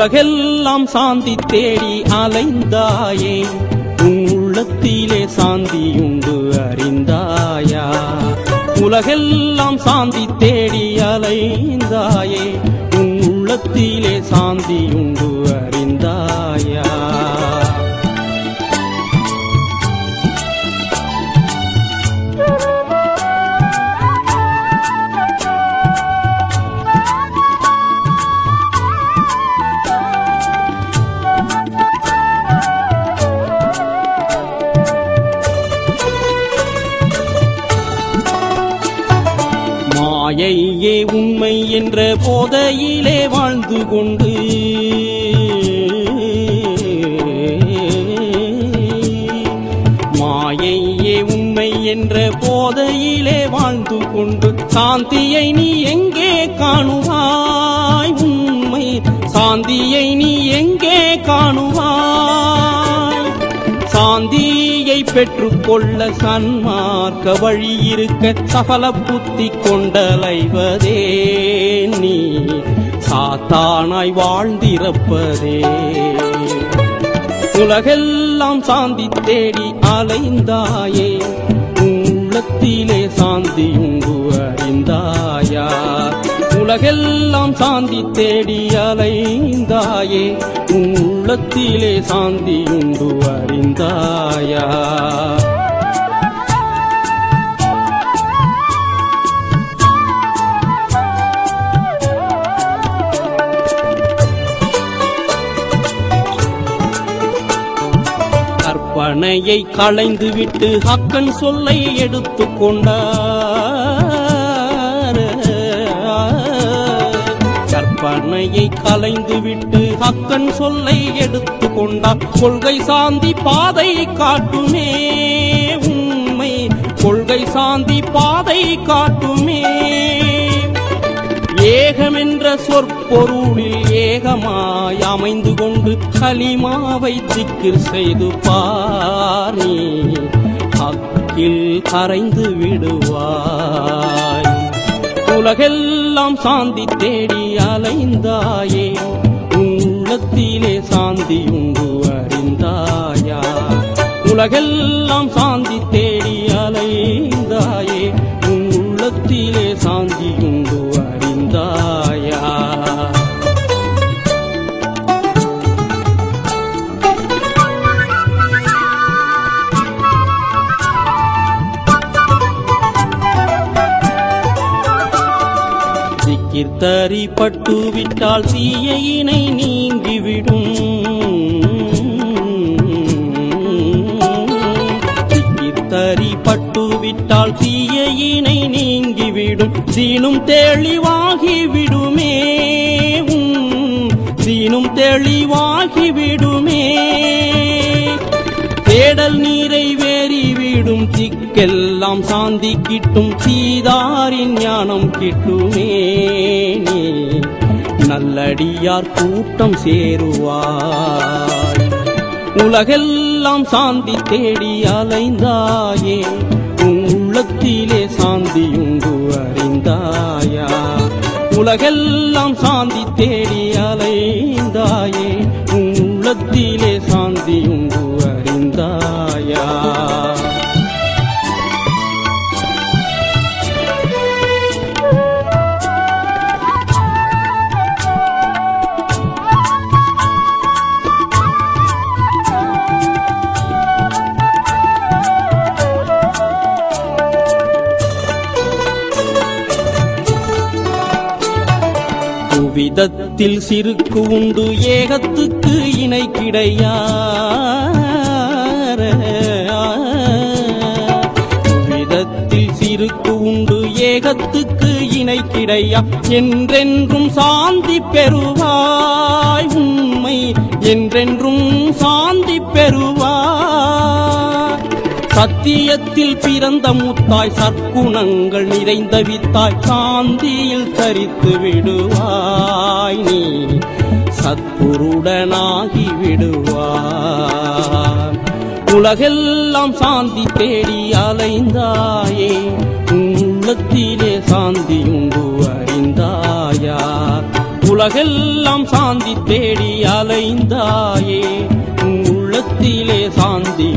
உலகெல்லாம் சாந்தி தேடி அலைந்தாயே, உள்ளத்திலே சாந்தியுண்டு அறிந்தாயா? உலகெல்லாம் சாந்தி தேடி அலைந்தாயே, உள்ளத்திலே சாந்தியுண்டு அறிந்தாயா? மாயையே உண்மை என்ற போதையிலே வாழ்ந்து கொண்டு, மாயையே உண்மை என்ற போதையிலே வாழ்ந்து கொண்டு, சாந்தியை நீ எங்கே காணுவாய்? உண்மை சாந்தியை நீ எங்கே காணுவாய்? சாந்தியை பெற்றுக்கொள்ள சன்மார்க்க வழி இருக்க, சகல புத்தி கொண்டலைவதே நீ சாத்தானாய் வாழ்ந்திருப்பதே. உலகெல்லாம் சாந்தி தேடி அலைந்தாயே, உள்ளத்திலே சாந்தியுண்டு அறிந்தாயா? உலகெல்லாம் சாந்தி தேடி அலைந்தாயே, உள்ளத்திலே சாந்தியுண்டு அறிந்தாயா? கற்பனையை களைந்துவிட்டு ஹக்கன் சொல்லை எடுத்துக்கொண்டார். கற்பனையை களைந்துவிட்டு ஹக்கன் சொல்லை எடுத்துக்கொண்டார். கொள்கை சாந்தி பாதை காட்டுமே, உண்மை கொள்கை சாந்தி பாதை காட்டுமே. ஏகமென்ற சொற்பொருளில் ஏகமாய் அமைந்து கொண்டு கலிமாவை திக்கிர் செய்து பார், நீ ஹக்கில் கரைந்து விடுவாய். உலகெல்லாம் சாந்தி தேடி அலைந்தாயே, உள்ளத்திலே சாந்தியுண்டு அறிந்தாயா? உலகெல்லாம் சாந்தி தேடி அலைந்தாயே, உள்ளத்திலே சாந்தியுண்டு அறிந்தாயா? சிக்கிர்த்தறி பட்டு விட்டால் தீயினை நீங்கிவிடும். சிக்கிர்த்தறி பட்டு விட்டால் தீயினை நீங்கிவிடும். சீனும் தெளிவாகிவிடுமே, சீனும் தெளிவாகிவிடுமே. தேடல் நீரை வேறிவிடும், திக்கெல்லாம் சாந்தி கிட்டும். சீதாரின் ஞானம் கிட்டுமே, நீ நல்லடியார் கூட்டம் சேருவாய். உலகெல்லாம் சாந்தி தேடி அலைந்தாயே, உள்ளத்திலே சாந்தியுண்டு அறிந்தாயா? உலகெல்லாம் சாந்தி தேடி அலைந்தாயே, உள்ளத்திலே சாந்தியுண்டு அறிந்தாயா? விதத்தில் சிறுக்கு உண்டு, ஏகத்துக்கு இணை கிடையார். விதத்தில் சிறுக்கு உண்டு, ஏகத்துக்கு இணை கிடையா. என்றென்றும் சாந்தி பெறுவாய், உண்மை என்றென்றும் சாந்தி பெறுவாய். சத்தியத்தில் பிறந்த முத்தாய், சற்குணங்கள் நிறைந்த வித்தாய், சாந்தியில் தரித்து விடுவாய். நீ சத்குருடனாகி விடுவாய். உலகெல்லாம் சாந்தி தேடி அலைந்தாயே, உள்ளத்திலே சாந்தியுண்டு அறிந்தாயா? உலகெல்லாம் சாந்தி தேடி அலைந்தாயே உள்ளத்திலே சாந்தி